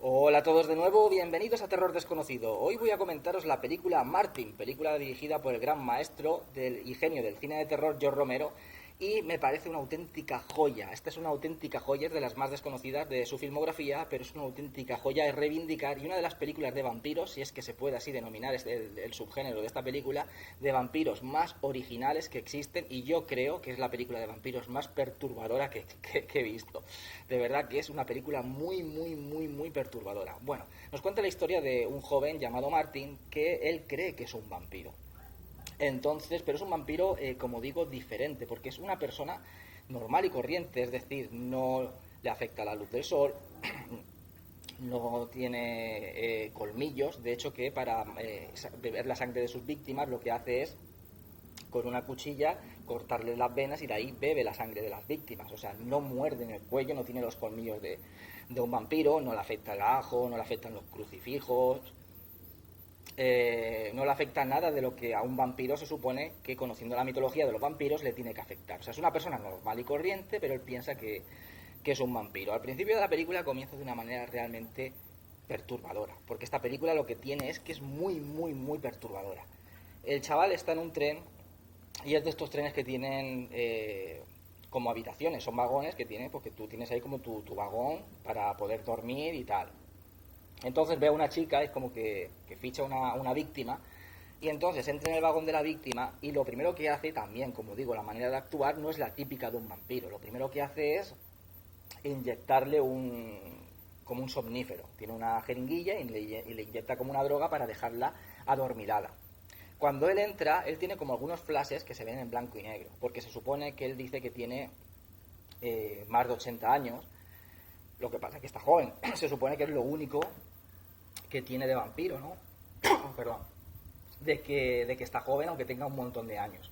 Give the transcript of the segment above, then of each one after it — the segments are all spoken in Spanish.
Hola a todos de nuevo, bienvenidos a Terror Desconocido. Hoy voy a comentaros la película Martin, película dirigida por el gran maestro y genio del cine de terror George Romero, y me parece una auténtica joya. Esta es una auténtica joya, es de las más desconocidas de su filmografía, pero es una auténtica joya, es reivindicar, y una de las películas de vampiros, si es que se puede así denominar el subgénero de esta película, de vampiros más originales que existen, y yo creo que es la película de vampiros más perturbadora que he visto. De verdad que es una película muy perturbadora. Bueno, nos cuenta la historia de un joven llamado Martin que él cree que es un vampiro. Entonces, pero es un vampiro, como digo, diferente, porque es una persona normal y corriente, es decir, no le afecta la luz del sol, no tiene colmillos, de hecho que para beber la sangre de sus víctimas lo que hace es con una cuchilla cortarle las venas y de ahí bebe la sangre de las víctimas. O sea, no muerde en el cuello, no tiene los colmillos de un vampiro, no le afecta el ajo, no le afectan los crucifijos, no le afecta nada de lo que a un vampiro se supone que, conociendo la mitología de los vampiros, le tiene que afectar. O sea, es una persona normal y corriente, pero él piensa que es un vampiro. Al principio de la película comienza de una manera realmente perturbadora, porque esta película lo que tiene es que es muy perturbadora. El chaval está en un tren y es de estos trenes que tienen como habitaciones, son vagones que tienen, porque tú tienes ahí como tu vagón para poder dormir y tal. Entonces ve a una chica, es como que ficha una víctima, y entonces entra en el vagón de la víctima y lo primero que hace también, como digo, la manera de actuar no es la típica de un vampiro. Lo primero que hace es inyectarle como un somnífero. Tiene una jeringuilla y le inyecta como una droga para dejarla adormilada. Cuando él entra, él tiene como algunos flashes que se ven en blanco y negro, porque se supone que él dice que tiene más de 80 años, lo que pasa es que está joven. Se supone que es lo único que tiene de vampiro, ¿no? Perdón. De que está joven, aunque tenga un montón de años.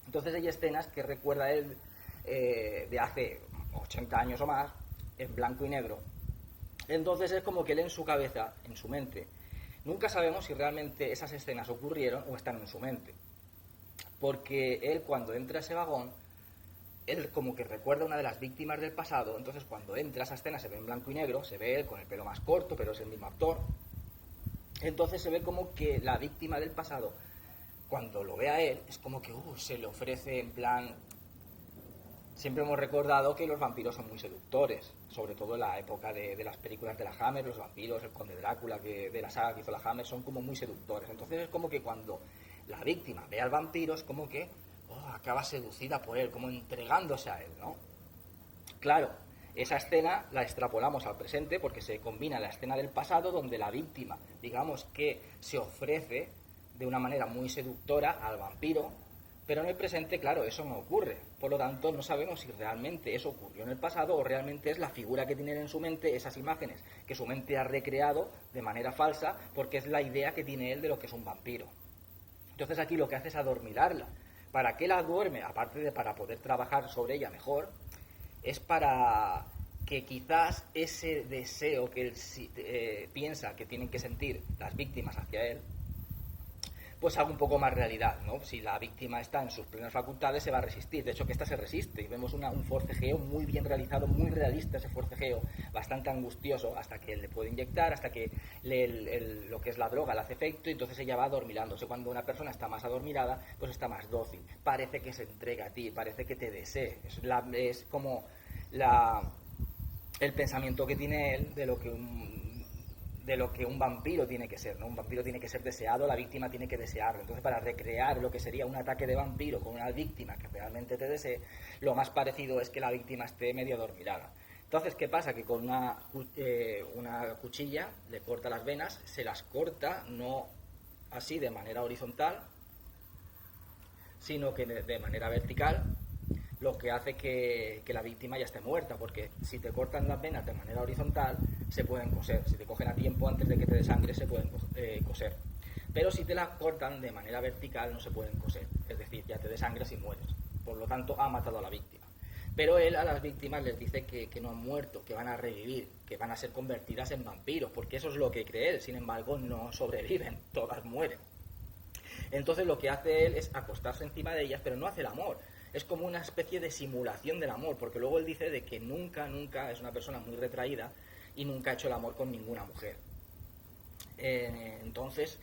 Entonces hay escenas que recuerda él de hace 80 años o más, en blanco y negro. Entonces es como que él en su cabeza, en su mente, nunca sabemos si realmente esas escenas ocurrieron o están en su mente. Porque él cuando entra a ese vagón, él como que recuerda a una de las víctimas del pasado, entonces cuando entra a esa escena se ve en blanco y negro, se ve él con el pelo más corto, pero es el mismo actor. Entonces se ve como que la víctima del pasado, cuando lo ve a él, es como que se le ofrece en plan... Siempre hemos recordado que los vampiros son muy seductores, sobre todo en la época de las películas de la Hammer, los vampiros, el conde Drácula, de la saga que hizo la Hammer, son como muy seductores. Entonces es como que cuando la víctima ve al vampiro es como que acaba seducida por él, como entregándose a él, ¿no? Claro, esa escena la extrapolamos al presente porque se combina la escena del pasado donde la víctima, digamos que se ofrece de una manera muy seductora al vampiro, pero en el presente, claro, eso no ocurre. Por lo tanto, no sabemos si realmente eso ocurrió en el pasado o realmente es la figura que tiene en su mente, esas imágenes que su mente ha recreado de manera falsa, porque es la idea que tiene él de lo que es un vampiro. Entonces aquí lo que hace es adormilarla. ¿Para qué la duerme? Aparte de para poder trabajar sobre ella mejor, es para que quizás ese deseo que él piensa que tienen que sentir las víctimas hacia él, pues haga un poco más realidad, ¿no? Si la víctima está en sus plenas facultades se va a resistir, de hecho que esta se resiste y vemos un forcejeo muy bien realizado, muy realista ese forcejeo, bastante angustioso, hasta que le puede inyectar, hasta que lo que es la droga le hace efecto y entonces ella va adormilándose. Cuando una persona está más adormilada, pues está más dócil, parece que se entrega a ti, parece que te desee, es como el pensamiento que tiene él de lo que un vampiro tiene que ser, ¿no? Un vampiro tiene que ser deseado, la víctima tiene que desearlo. Entonces, para recrear lo que sería un ataque de vampiro con una víctima que realmente te desee, lo más parecido es que la víctima esté medio adormilada. Entonces, ¿qué pasa? Que con una cuchilla le corta las venas, se las corta no así de manera horizontal, sino que de manera vertical, lo que hace que la víctima ya esté muerta, porque si te cortan las venas de manera horizontal, se pueden coser. Si te cogen a tiempo antes de que te desangre, se pueden coser. Pero si te las cortan de manera vertical, no se pueden coser. Es decir, ya te desangras y mueres. Por lo tanto, ha matado a la víctima. Pero él a las víctimas les dice que no han muerto, que van a revivir, que van a ser convertidas en vampiros, porque eso es lo que cree él. Sin embargo, no sobreviven, todas mueren. Entonces lo que hace él es acostarse encima de ellas, pero no hace el amor. Es como una especie de simulación del amor, porque luego él dice de que nunca es una persona muy retraída, y nunca ha hecho el amor con ninguna mujer. Entonces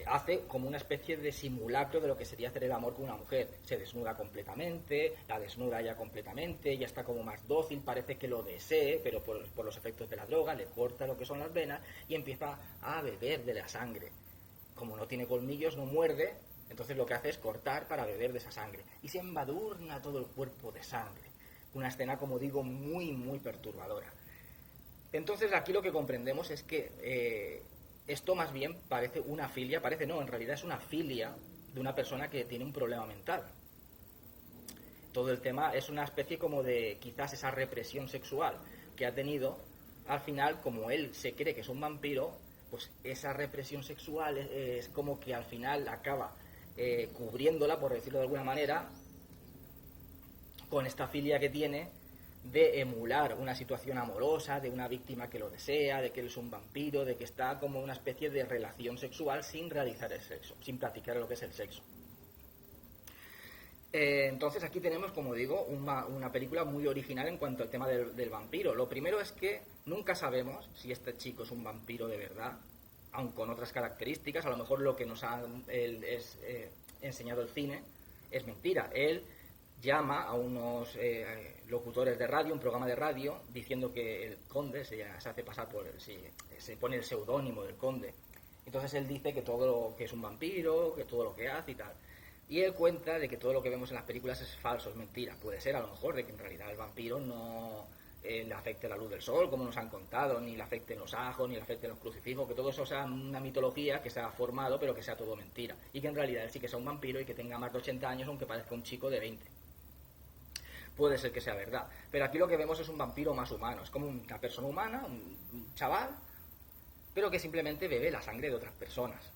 hace como una especie de simulacro de lo que sería hacer el amor con una mujer. Se desnuda completamente, la desnuda ya completamente, ya está como más dócil, parece que lo desee, pero por los efectos de la droga le corta lo que son las venas y empieza a beber de la sangre. Como no tiene colmillos, no muerde, entonces lo que hace es cortar para beber de esa sangre y se embadurna todo el cuerpo de sangre. Una escena, como digo, muy, muy perturbadora. Entonces aquí lo que comprendemos es que esto más bien parece una filia, parece no, en realidad es una filia de una persona que tiene un problema mental. Todo el tema es una especie como de quizás esa represión sexual que ha tenido, al final como él se cree que es un vampiro, pues esa represión sexual es como que al final acaba cubriéndola, por decirlo de alguna manera, con esta filia que tiene de emular una situación amorosa, de una víctima que lo desea, de que él es un vampiro, de que está como una especie de relación sexual sin realizar el sexo, sin practicar lo que es el sexo. Entonces aquí tenemos, como digo, una película muy original en cuanto al tema del vampiro. Lo primero es que nunca sabemos si este chico es un vampiro de verdad, aun con otras características. A lo mejor lo que nos ha enseñado el cine es mentira. Él llama a unos locutores de radio, un programa de radio, diciendo que el conde se hace pasar por se pone el seudónimo del conde. Entonces él dice que todo lo que es un vampiro, que todo lo que hace y tal. Y él cuenta de que todo lo que vemos en las películas es falso, es mentira. Puede ser a lo mejor de que en realidad el vampiro no le afecte la luz del sol, como nos han contado, ni le afecten los ajos, ni le afecten los crucifijos, que todo eso sea una mitología que se ha formado, pero que sea todo mentira. Y que en realidad él sí que sea un vampiro y que tenga más de 80 años, aunque parezca un chico de 20. Puede ser que sea verdad. Pero aquí lo que vemos es un vampiro más humano. Es como una persona humana, un chaval, pero que simplemente bebe la sangre de otras personas.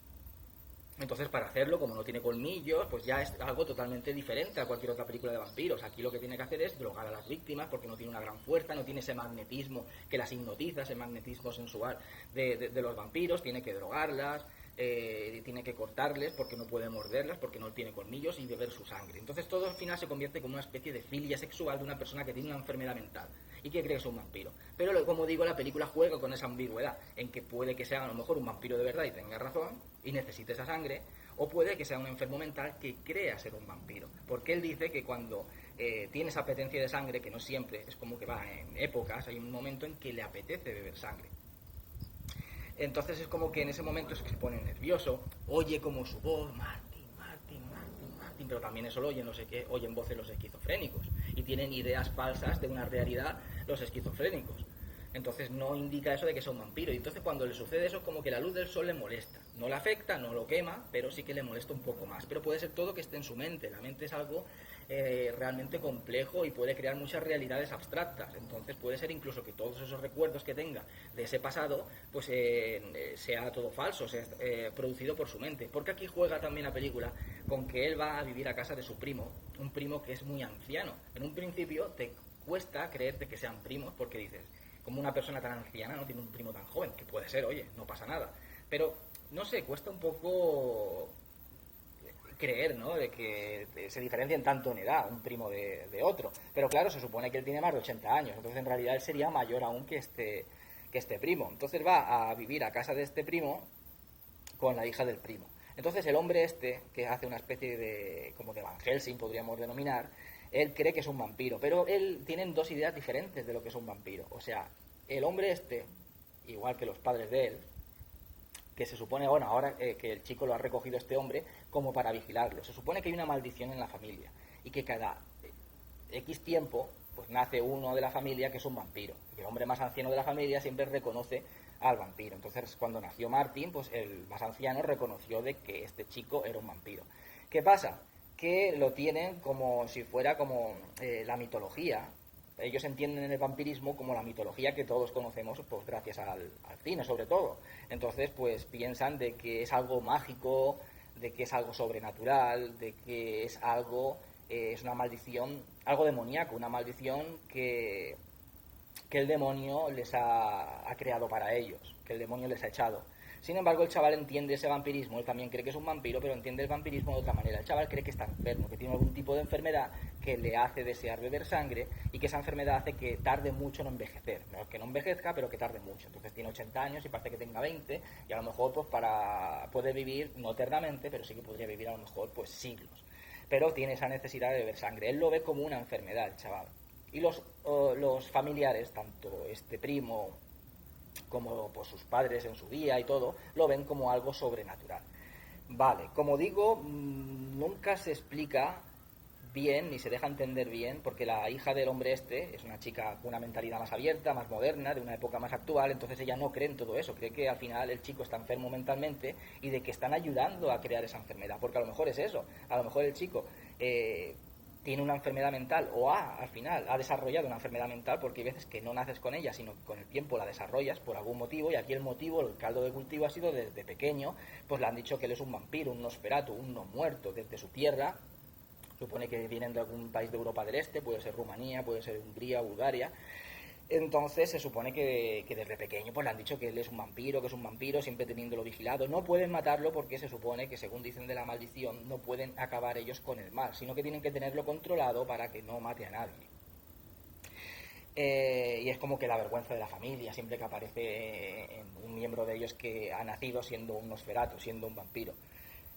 Entonces, para hacerlo, como no tiene colmillos, pues ya es algo totalmente diferente a cualquier otra película de vampiros. Aquí lo que tiene que hacer es drogar a las víctimas porque no tiene una gran fuerza, no tiene ese magnetismo que las hipnotiza, ese magnetismo sensual de los vampiros, tiene que drogarlas, tiene que cortarles porque no puede morderlas, porque no tiene colmillos y beber su sangre. Entonces todo al final se convierte como una especie de filia sexual de una persona que tiene una enfermedad mental y que cree que es un vampiro. Pero como digo, la película juega con esa ambigüedad en que puede que sea a lo mejor un vampiro de verdad y tenga razón y necesite esa sangre, o puede que sea un enfermo mental que crea ser un vampiro, porque él dice que cuando tiene esa apetencia de sangre, que no siempre, es como que va en épocas, hay un momento en que le apetece beber sangre. Entonces es como que en ese momento es que se pone nervioso, oye como su voz, Martin, Martin, Martin, Martin, pero también eso lo oyen, no sé qué, oyen voces los esquizofrénicos y tienen ideas falsas de una realidad los esquizofrénicos. Entonces no indica eso de que sea un vampiro. Y entonces cuando le sucede eso es como que la luz del sol le molesta. No le afecta, no lo quema, pero sí que le molesta un poco más. Pero puede ser todo que esté en su mente. La mente es algo realmente complejo y puede crear muchas realidades abstractas. Entonces puede ser incluso que todos esos recuerdos que tenga de ese pasado pues sea todo falso, sea producido por su mente. Porque aquí juega también la película con que él va a vivir a casa de su primo, un primo que es muy anciano. En un principio te cuesta creerte que sean primos porque dices, como una persona tan anciana no tiene un primo tan joven, que puede ser, oye, no pasa nada. Pero, no sé, cuesta un poco creer, ¿no?, de que se diferencien tanto en edad un primo de otro. Pero claro, se supone que él tiene más de 80 años, entonces en realidad él sería mayor aún que este primo. Entonces va a vivir a casa de este primo con la hija del primo. Entonces el hombre este, que hace una especie de, como de Van Helsing podríamos denominar, él cree que es un vampiro, pero él tienen dos ideas diferentes de lo que es un vampiro. O sea, el hombre este, igual que los padres de él, que se supone, bueno, ahora que el chico lo ha recogido este hombre como para vigilarlo, se supone que hay una maldición en la familia y que cada X tiempo pues nace uno de la familia que es un vampiro. Y el hombre más anciano de la familia siempre reconoce al vampiro. Entonces, cuando nació Martin, pues el más anciano reconoció de que este chico era un vampiro. ¿Qué pasa? Que lo tienen como si fuera como la mitología. Ellos entienden el vampirismo como la mitología que todos conocemos, pues gracias al cine sobre todo. Entonces, pues piensan de que es algo mágico, de que es algo sobrenatural, de que es algo, es una maldición, algo demoníaco, una maldición que el demonio les ha creado para ellos, que el demonio les ha echado. Sin embargo, el chaval entiende ese vampirismo, él también cree que es un vampiro, pero entiende el vampirismo de otra manera. El chaval cree que está enfermo, que tiene algún tipo de enfermedad que le hace desear beber sangre y que esa enfermedad hace que tarde mucho en envejecer. No es que no envejezca, pero que tarde mucho. Entonces tiene 80 años y parece que tenga 20 y a lo mejor pues para poder vivir, no eternamente, pero sí que podría vivir a lo mejor pues siglos. Pero tiene esa necesidad de beber sangre. Él lo ve como una enfermedad, el chaval. Y los familiares, tanto este primo como pues, sus padres en su día y todo, lo ven como algo sobrenatural. Vale, como digo, nunca se explica bien, ni se deja entender bien, porque la hija del hombre este es una chica con una mentalidad más abierta, más moderna, de una época más actual, entonces ella no cree en todo eso, cree que al final el chico está enfermo mentalmente y de que están ayudando a crear esa enfermedad, porque a lo mejor es eso, a lo mejor el chico tiene una enfermedad mental o al final ha desarrollado una enfermedad mental, porque hay veces que no naces con ella, sino que con el tiempo la desarrollas por algún motivo, y aquí el motivo, el caldo de cultivo ha sido desde pequeño, pues le han dicho que él es un vampiro, un Nosferatu, un no muerto desde su tierra. Supone que vienen de algún país de Europa del Este, puede ser Rumanía, puede ser Hungría, Bulgaria. Entonces se supone que desde pequeño pues le han dicho que él es un vampiro, siempre teniéndolo vigilado. No pueden matarlo porque se supone que, según dicen de la maldición, no pueden acabar ellos con el mal, sino que tienen que tenerlo controlado para que no mate a nadie. Y es como que la vergüenza de la familia, siempre que aparece en un miembro de ellos que ha nacido siendo un Nosferatu, siendo un vampiro.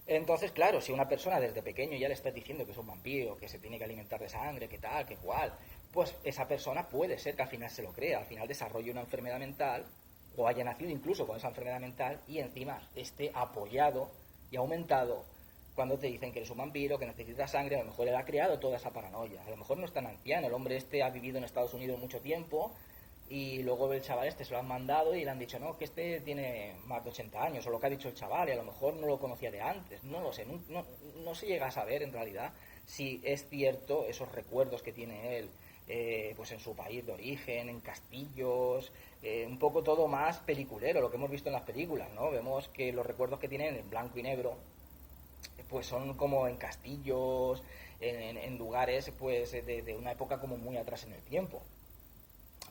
Entonces, claro, si una persona desde pequeño ya le está diciendo que es un vampiro, que se tiene que alimentar de sangre, que tal, que cual, pues esa persona puede ser que al final se lo crea, al final desarrolle una enfermedad mental, o haya nacido incluso con esa enfermedad mental, y encima esté apoyado y aumentado cuando te dicen que eres un vampiro, que necesitas sangre. A lo mejor él ha creado toda esa paranoia, a lo mejor no es tan anciano, el hombre este ha vivido en Estados Unidos mucho tiempo, y luego el chaval este se lo han mandado y le han dicho, no, que este tiene más de 80 años, o lo que ha dicho el chaval, y a lo mejor no lo conocía de antes, no lo sé, no se llega a saber en realidad si es cierto esos recuerdos que tiene él, pues en su país de origen, en castillos, un poco todo más peliculero, lo que hemos visto en las películas, ¿no? Vemos que los recuerdos que tienen en blanco y negro, pues son como en castillos, en lugares pues de una época como muy atrás en el tiempo.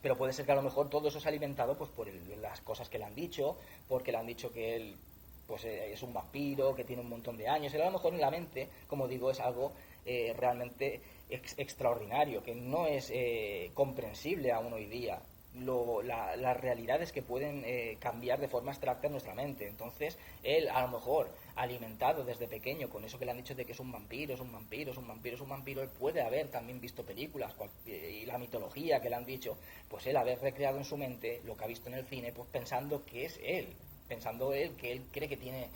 Pero puede ser que a lo mejor todo eso se ha alimentado pues por las cosas que le han dicho, porque le han dicho que él pues es un vampiro, que tiene un montón de años. Él a lo mejor en la mente, como digo, es algo realmente extraordinario, que no es comprensible aún hoy día. Las realidades que pueden cambiar de forma abstracta en nuestra mente. Entonces, él a lo mejor, alimentado desde pequeño con eso que le han dicho de que es un vampiro, es un vampiro, es un vampiro, es un vampiro, él puede haber también visto películas y la mitología que le han dicho, pues él haber recreado en su mente lo que ha visto en el cine, pues pensando que es él, pensando él que él cree que tiene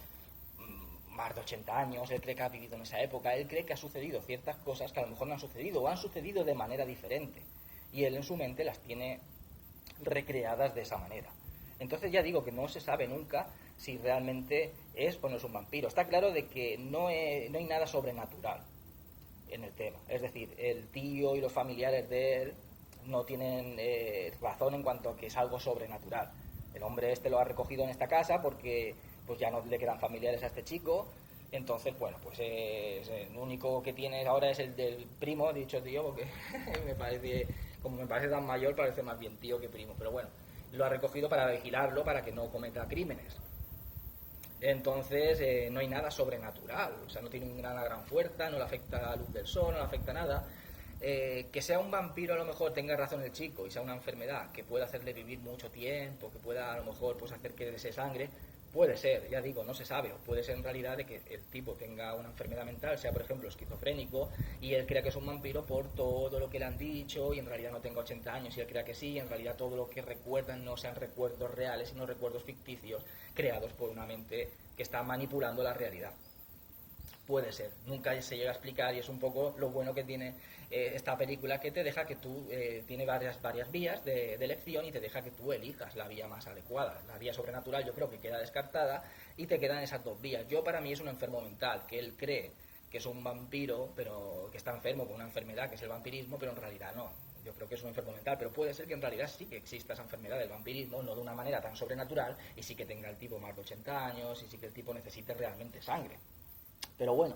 más de 80 años, él cree que ha vivido en esa época, él cree que ha sucedido ciertas cosas que a lo mejor no han sucedido o han sucedido de manera diferente, y él en su mente las tiene recreadas de esa manera. Entonces ya digo que no se sabe nunca si realmente es o no es un vampiro. Está claro de que no hay nada sobrenatural en el tema. Es decir, el tío y los familiares de él no tienen razón en cuanto a que es algo sobrenatural. El hombre este lo ha recogido en esta casa porque pues ya no le quedan familiares a este chico. Entonces, bueno, pues el único que tiene ahora es el del primo, dicho tío, porque me parece, como me parece tan mayor, parece más bien tío que primo. Pero bueno, lo ha recogido para vigilarlo, para que no cometa crímenes. Entonces, no hay nada sobrenatural, o sea, no tiene una gran fuerza, no le afecta la luz del sol, no le afecta nada. Que sea un vampiro, a lo mejor tenga razón el chico y sea una enfermedad que pueda hacerle vivir mucho tiempo, que pueda a lo mejor pues hacer que desee sangre, puede ser, ya digo, no se sabe, o puede ser en realidad de que el tipo tenga una enfermedad mental, sea por ejemplo esquizofrénico, y él crea que es un vampiro por todo lo que le han dicho, y en realidad no tenga 80 años y él crea que sí, y en realidad todo lo que recuerdan no sean recuerdos reales, sino recuerdos ficticios creados por una mente que está manipulando la realidad. Puede ser, nunca se llega a explicar, y es un poco lo bueno que tiene esta película, que te deja que tú tiene varias vías de elección, y te deja que tú elijas la vía más adecuada. La vía sobrenatural yo creo que queda descartada y te quedan esas dos vías. Yo, para mí, es un enfermo mental, que él cree que es un vampiro, pero que está enfermo con una enfermedad que es el vampirismo, pero en realidad no. Yo creo que es un enfermo mental, pero puede ser que en realidad sí que exista esa enfermedad del vampirismo, no de una manera tan sobrenatural, y sí que tenga el tipo más de 80 años, y sí que el tipo necesite realmente sangre. Pero bueno,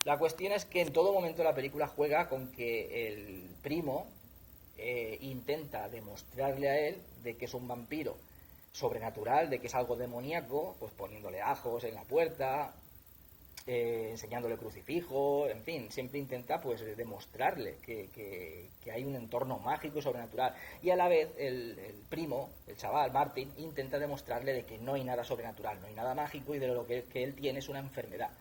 la cuestión es que en todo momento la película juega con que el primo intenta demostrarle a él de que es un vampiro sobrenatural, de que es algo demoníaco, pues poniéndole ajos en la puerta, enseñándole crucifijo, en fin, siempre intenta pues demostrarle que hay un entorno mágico y sobrenatural. Y a la vez el primo, el chaval, Martin, intenta demostrarle de que no hay nada sobrenatural, no hay nada mágico y de lo que él tiene es una enfermedad.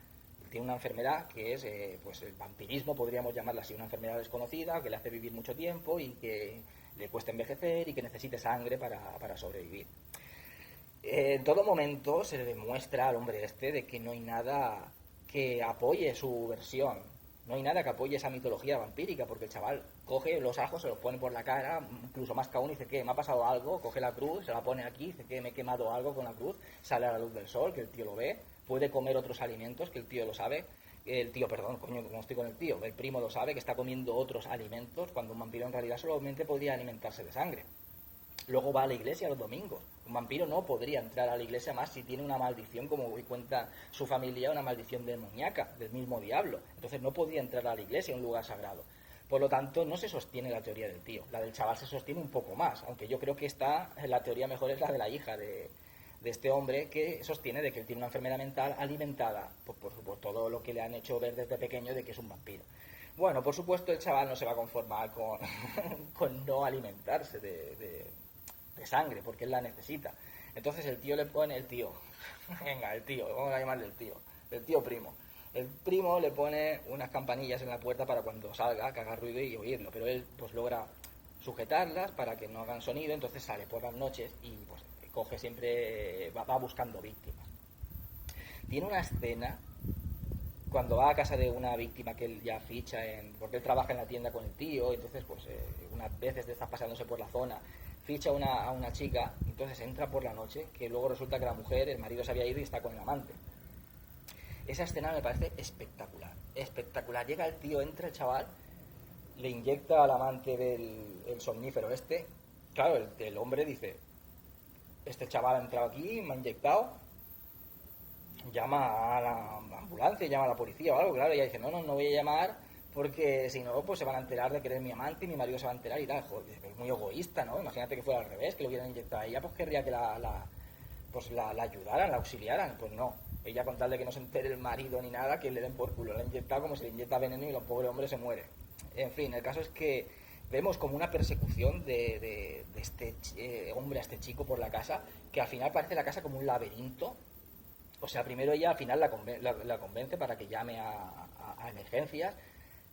Tiene una enfermedad que es pues el vampirismo, podríamos llamarla así, una enfermedad desconocida que le hace vivir mucho tiempo y que le cuesta envejecer y que necesite sangre para sobrevivir. En todo momento se le demuestra al hombre este de que no hay nada que apoye su versión, no hay nada que apoye esa mitología vampírica, porque el chaval coge los ajos, se los pone por la cara, incluso más que aún, y dice que me ha pasado algo, coge la cruz, se la pone aquí, dice que me he quemado algo con la cruz, sale a la luz del sol, que el tío lo ve, puede comer otros alimentos, que el tío lo sabe, no estoy con el tío, el primo lo sabe, que está comiendo otros alimentos, cuando un vampiro en realidad solamente podría alimentarse de sangre. Luego va a la iglesia los domingos. Un vampiro no podría entrar a la iglesia más si tiene una maldición, como hoy cuenta su familia, una maldición demoníaca, del mismo diablo. Entonces no podría entrar a la iglesia, un lugar sagrado. Por lo tanto, no se sostiene la teoría del tío. La del chaval se sostiene un poco más, aunque yo creo que la teoría mejor es la de la hija de este hombre, que sostiene de que él tiene una enfermedad mental alimentada por todo lo que le han hecho ver desde pequeño de que es un vampiro. Bueno, por supuesto el chaval no se va a conformar con, con no alimentarse de sangre, porque él la necesita. Entonces el tío, venga, el tío, vamos a llamarle el tío primo. El primo le pone unas campanillas en la puerta para cuando salga, que haga ruido y oírlo, pero él pues logra sujetarlas para que no hagan sonido, entonces sale por las noches y pues coge siempre, va buscando víctimas. Tiene una escena cuando va a casa de una víctima que él ya ficha, porque él trabaja en la tienda con el tío, entonces pues unas veces está pasándose por la zona, ficha a una chica, entonces entra por la noche, que luego resulta que la mujer, el marido se había ido y está con el amante. Esa escena me parece espectacular, espectacular. Llega el tío, entra el chaval, le inyecta al amante el somnífero este. Claro, el hombre dice, este chaval ha entrado aquí, me ha inyectado, llama a la ambulancia, llama a la policía o algo, claro, ella dice, no voy a llamar porque si no, pues se van a enterar de que eres mi amante y mi marido se va a enterar y tal. Joder, es muy egoísta, ¿no? Imagínate que fuera al revés, que lo hubieran inyectado a ella, pues querría que la ayudaran, la auxiliaran. Pues no, ella con tal de que no se entere el marido ni nada, que le den por culo, la ha inyectado como si le inyecta veneno y el pobre hombre se muere. En fin, el caso es que vemos como una persecución de este hombre a este chico por la casa, que al final parece la casa como un laberinto. O sea, primero ella al final la convence para que llame a emergencias,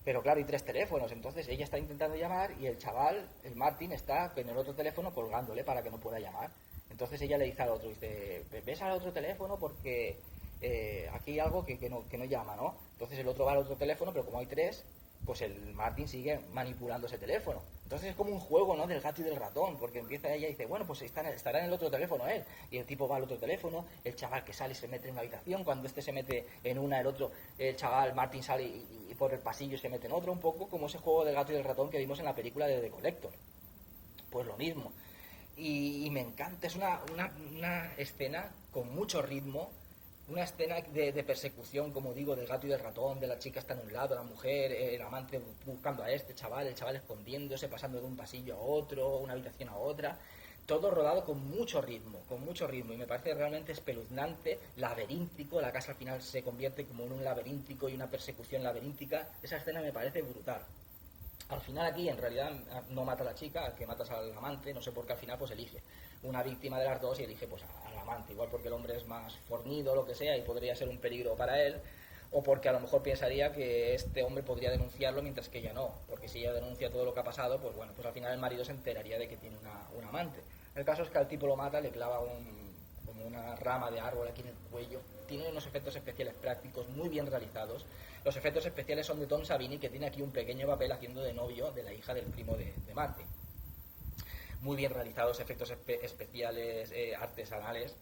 pero claro, hay 3 teléfonos, entonces ella está intentando llamar y el chaval, el Martin, está en el otro teléfono colgándole para que no pueda llamar. Entonces ella le dice al otro, dice, ves al otro teléfono porque aquí hay algo que no llama, ¿no? Entonces el otro va al otro teléfono, pero como hay 3, pues el Martin sigue manipulando ese teléfono. Entonces es como un juego, ¿no?, del gato y del ratón, porque empieza ella y dice, bueno, pues estará en el otro teléfono él, y el tipo va al otro teléfono, el chaval que sale y se mete en una habitación, cuando este se mete en una, el otro, el chaval, Martin sale y por el pasillo se mete en otro, un poco como ese juego del gato y del ratón que vimos en la película de The Collector. Pues lo mismo. Y me encanta, es una escena con mucho ritmo, una escena de persecución, como digo, del gato y del ratón, de la chica está en un lado, la mujer, el amante buscando a este chaval, el chaval escondiéndose, pasando de un pasillo a otro, una habitación a otra, todo rodado con mucho ritmo, y me parece realmente espeluznante, laberíntico, la casa al final se convierte como en un laberíntico y una persecución laberíntica, esa escena me parece brutal. Al final aquí en realidad no mata a la chica, al que matas al amante, no sé por qué al final pues elige una víctima de las dos y elige pues al amante, igual porque el hombre es más fornido o lo que sea y podría ser un peligro para él, o porque a lo mejor pensaría que este hombre podría denunciarlo mientras que ella no, porque si ella denuncia todo lo que ha pasado, pues bueno, pues al final el marido se enteraría de que tiene un amante. El caso es que al tipo lo mata, le clava como una rama de árbol aquí en el cuello, tiene unos efectos especiales prácticos muy bien realizados. Los efectos especiales son de Tom Savini, que tiene aquí un pequeño papel haciendo de novio de la hija del primo de Martin. Muy bien realizados, efectos especiales, artesanales,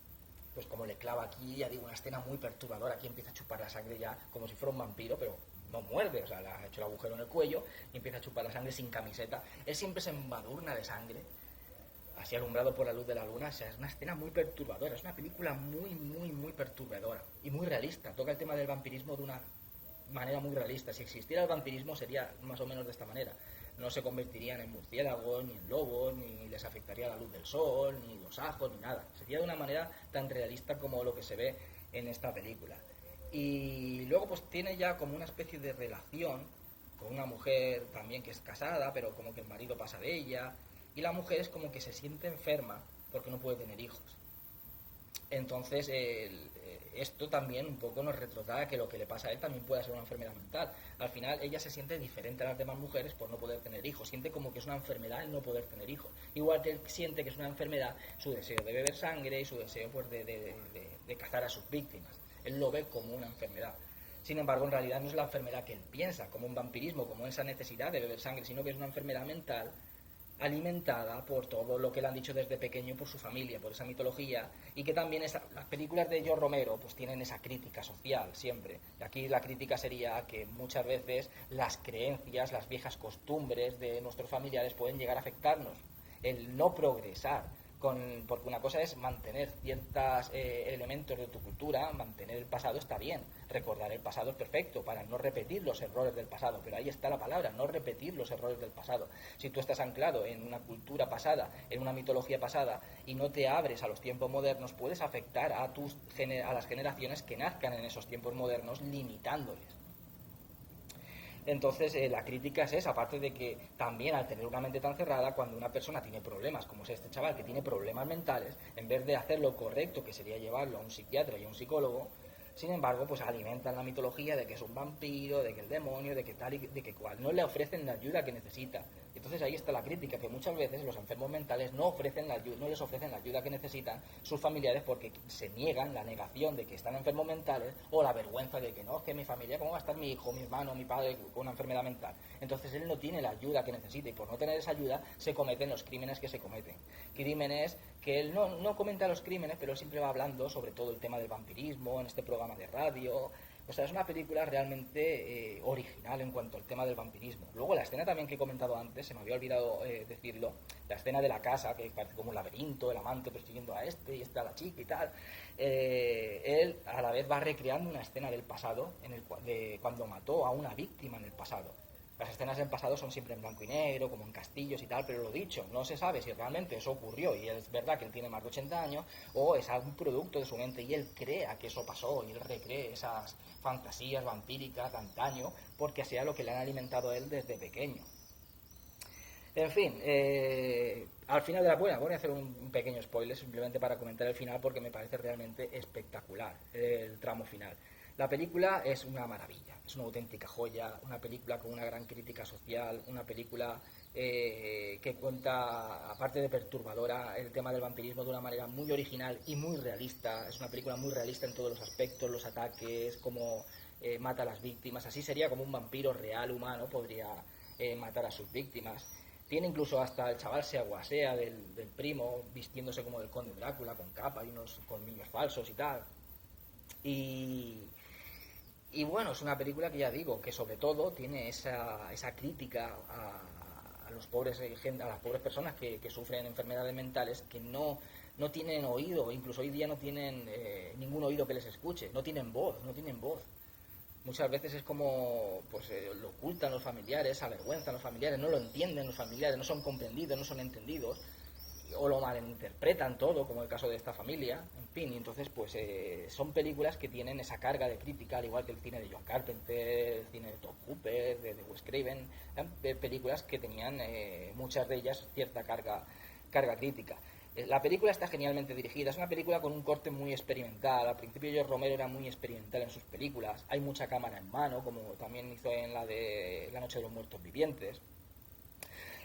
pues como le clava aquí, ya digo, una escena muy perturbadora. Aquí empieza a chupar la sangre ya como si fuera un vampiro, pero no muerde, o sea, le ha hecho el agujero en el cuello y empieza a chupar la sangre sin camiseta. Él siempre se embadurna de sangre, así alumbrado por la luz de la luna. O sea, es una escena muy perturbadora, es una película muy perturbadora y muy realista. Toca el tema del vampirismo de una manera muy realista. Si existiera el vampirismo sería más o menos de esta manera. No se convertirían en murciélagos, ni en lobos, ni les afectaría la luz del sol, ni los ajos, ni nada. Sería de una manera tan realista como lo que se ve en esta película. Y luego pues tiene ya como una especie de relación con una mujer también que es casada, pero como que el marido pasa de ella, y la mujer es como que se siente enferma porque no puede tener hijos. Entonces, esto también un poco nos retrotrae que lo que le pasa a él también puede ser una enfermedad mental. Al final, ella se siente diferente a las demás mujeres por no poder tener hijos. Siente como que es una enfermedad el no poder tener hijos. Igual que él siente que es una enfermedad su deseo de beber sangre y su deseo pues, de cazar a sus víctimas. Él lo ve como una enfermedad. Sin embargo, en realidad no es la enfermedad que él piensa, como un vampirismo, como esa necesidad de beber sangre, sino que es una enfermedad mental alimentada por todo lo que le han dicho desde pequeño, por su familia, por esa mitología, y que también las películas de George Romero pues tienen esa crítica social siempre. Y aquí la crítica sería que muchas veces las creencias, las viejas costumbres de nuestros familiares pueden llegar a afectarnos. El no progresar, porque una cosa es mantener ciertos elementos de tu cultura, mantener el pasado está bien, recordar el pasado es perfecto para no repetir los errores del pasado, pero ahí está la palabra, no repetir los errores del pasado. Si tú estás anclado en una cultura pasada, en una mitología pasada y no te abres a los tiempos modernos, puedes afectar a las generaciones que nazcan en esos tiempos modernos, limitándoles. Entonces, la crítica es esa, aparte de que también al tener una mente tan cerrada, cuando una persona tiene problemas, como es este chaval que tiene problemas mentales, en vez de hacer lo correcto, que sería llevarlo a un psiquiatra y a un psicólogo, sin embargo, pues alimentan la mitología de que es un vampiro, de que el demonio, de que tal y de que cual. No le ofrecen la ayuda que necesita. Entonces ahí está la crítica, que muchas veces los enfermos mentales no les ofrecen la ayuda que necesitan sus familiares porque se niegan, la negación de que están enfermos mentales o la vergüenza de que no, es que mi familia, ¿cómo va a estar mi hijo, mi hermano, mi padre con una enfermedad mental? Entonces él no tiene la ayuda que necesita y por no tener esa ayuda se cometen los crímenes que se cometen. Crímenes que él no comenta los crímenes, pero él siempre va hablando sobre todo el tema del vampirismo en este programa de radio. O sea, es una película realmente original en cuanto al tema del vampirismo. Luego la escena también que he comentado antes, se me había olvidado decirlo, la escena de la casa, que parece como un laberinto, el amante persiguiendo a este y esta a la chica y tal. Él a la vez va recreando una escena del pasado, de cuando mató a una víctima en el pasado. Las escenas del pasado son siempre en blanco y negro, como en castillos y tal, pero lo dicho, no se sabe si realmente eso ocurrió y es verdad que él tiene más de 80 años o es algún producto de su mente y él crea que eso pasó y él recree esas fantasías vampíricas de antaño porque sea lo que le han alimentado a él desde pequeño. En fin, al final de la buena, voy a hacer un pequeño spoiler simplemente para comentar el final porque me parece realmente espectacular el tramo final. La película es una maravilla, es una auténtica joya, una película con una gran crítica social, una película que cuenta, aparte de perturbadora, el tema del vampirismo de una manera muy original y muy realista. Es una película muy realista en todos los aspectos, los ataques, cómo mata a las víctimas. Así sería como un vampiro real, humano, podría matar a sus víctimas. Tiene incluso hasta el chaval se aguasea del primo, vistiéndose como del conde Drácula, con capa y unos colmillos falsos y tal. Y, y bueno, es una película que ya digo, que sobre todo tiene esa crítica a los pobres, a las pobres personas que sufren enfermedades mentales, que no tienen oído, incluso hoy día no tienen ningún oído que les escuche, no tienen voz, no tienen voz. Muchas veces es como, pues lo ocultan los familiares, avergüenzan los familiares, no lo entienden los familiares, no son comprendidos, no son entendidos, o lo malinterpretan todo, como el caso de esta familia, en fin, y entonces pues son películas que tienen esa carga de crítica, al igual que el cine de John Carpenter, el cine de Tom Hooper, de Wes Craven, películas que tenían muchas de ellas cierta carga crítica. La película está genialmente dirigida, es una película con un corte muy experimental. Al principio George Romero era muy experimental en sus películas, hay mucha cámara en mano, como también hizo en la de La Noche de los Muertos Vivientes.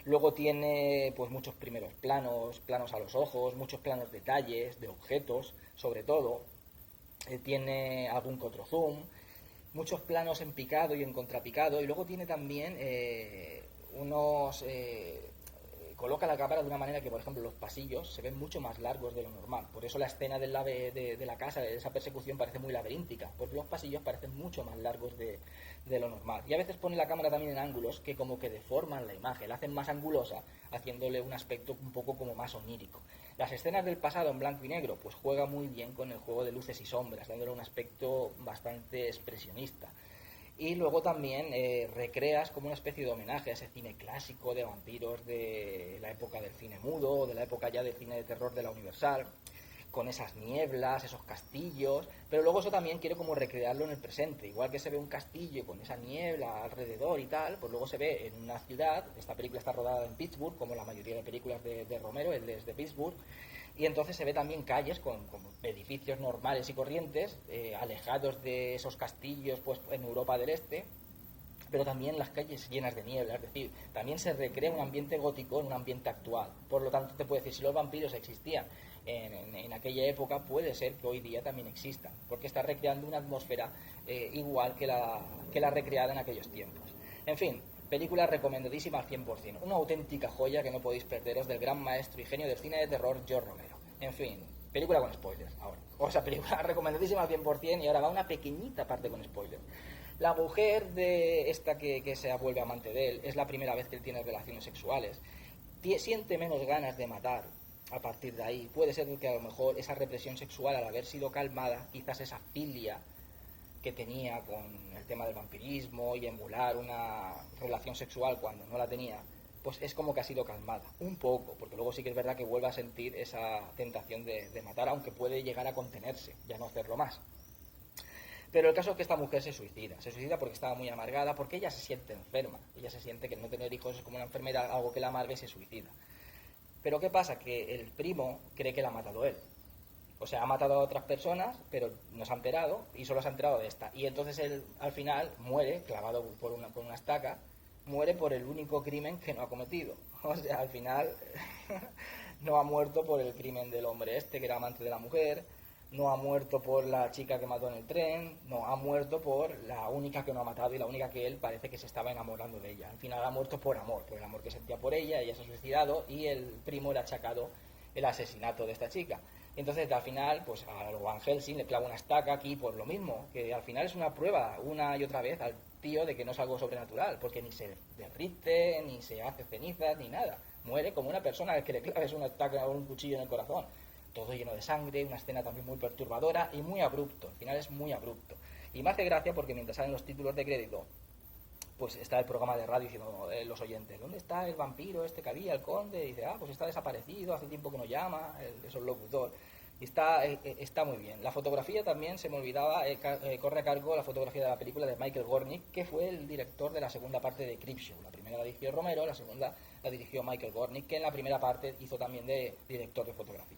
Luego tiene pues muchos primeros planos a los ojos, muchos planos detalles, de objetos, sobre todo. Tiene algún que otro zoom, muchos planos en picado y en contrapicado, y luego tiene también unos... coloca la cámara de una manera que, por ejemplo, los pasillos se ven mucho más largos de lo normal. Por eso la escena de la casa, de esa persecución, parece muy laberíntica, porque los pasillos parecen mucho más largos de lo normal. Y a veces pone la cámara también en ángulos que como que deforman la imagen, la hacen más angulosa, haciéndole un aspecto un poco como más onírico. Las escenas del pasado en blanco y negro, pues juega muy bien con el juego de luces y sombras, dándole un aspecto bastante expresionista. Y luego también recreas como una especie de homenaje a ese cine clásico de vampiros de la época del cine mudo, de la época ya del cine de terror de la Universal, con esas nieblas, esos castillos, pero luego eso también quiero como recrearlo en el presente, igual que se ve un castillo con esa niebla alrededor y tal, pues luego se ve en una ciudad. Esta película está rodada en Pittsburgh, como la mayoría de películas de Romero, él es de Pittsburgh, y entonces se ve también calles con edificios normales y corrientes, alejados de esos castillos pues en Europa del Este, pero también las calles llenas de niebla, es decir, también se recrea un ambiente gótico en un ambiente actual. Por lo tanto, te puedo decir, si los vampiros existían en aquella época, puede ser que hoy día también existan, porque está recreando una atmósfera igual que la recreada en aquellos tiempos. En fin, película recomendadísima al 100%, una auténtica joya que no podéis perderos del gran maestro y genio del cine de terror, George Romero. En fin, película con spoilers ahora. O sea, película recomendadísima al 100% y ahora va una pequeñita parte con spoilers. La mujer de esta que se vuelve amante de él, es la primera vez que él tiene relaciones sexuales. Siente menos ganas de matar a partir de ahí. Puede ser que a lo mejor esa represión sexual, al haber sido calmada, quizás esa filia que tenía con el tema del vampirismo y emular una relación sexual cuando no la tenía, pues es como que ha sido calmada, un poco, porque luego sí que es verdad que vuelve a sentir esa tentación de matar, aunque puede llegar a contenerse, ya no hacerlo más. Pero el caso es que esta mujer se suicida porque estaba muy amargada, porque ella se siente enferma, ella se siente que no tener hijos es como una enfermedad, algo que la amarga, y se suicida. Pero ¿qué pasa? Que el primo cree que la ha matado él. O sea, ha matado a otras personas, pero no se ha enterado, y solo se ha enterado de esta. Y entonces él, al final, muere, clavado por una estaca, muere por el único crimen que no ha cometido. O sea, al final no ha muerto por el crimen del hombre este, que era amante de la mujer, no ha muerto por la chica que mató en el tren, no, ha muerto por la única que no ha matado y la única que él parece que se estaba enamorando de ella. Al final ha muerto por el amor que sentía por ella se ha suicidado y el primo le ha achacado el asesinato de esta chica. Entonces, al final, pues a Van Helsing le clava una estaca aquí por lo mismo, que al final es una prueba una y otra vez al tío de que no es algo sobrenatural, porque ni se derrite, ni se hace cenizas, ni nada. Muere como una persona al que le claves una estaca o un cuchillo en el corazón. Todo lleno de sangre, una escena también muy perturbadora y muy abrupto. Al final es muy abrupto. Y me hace gracia porque mientras salen los títulos de crédito, pues está el programa de radio diciendo los oyentes, ¿dónde está el vampiro este que había, el conde? Y dice, pues está desaparecido, hace tiempo que no llama, es el locutor. Y está muy bien. La fotografía también, se me olvidaba, corre a cargo la fotografía de la película de Michael Gornick, que fue el director de la segunda parte de Creepshow. La primera la dirigió Romero, la segunda la dirigió Michael Gornick, que en la primera parte hizo también de director de fotografía.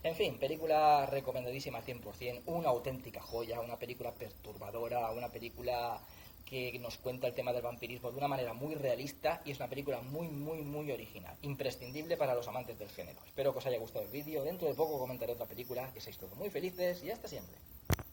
En fin, película recomendadísima al 100%, una auténtica joya, una película perturbadora, una película que nos cuenta el tema del vampirismo de una manera muy realista y es una película muy, muy, muy original, imprescindible para los amantes del género. Espero que os haya gustado el vídeo, dentro de poco comentaré otra película, que seáis todos muy felices y hasta siempre.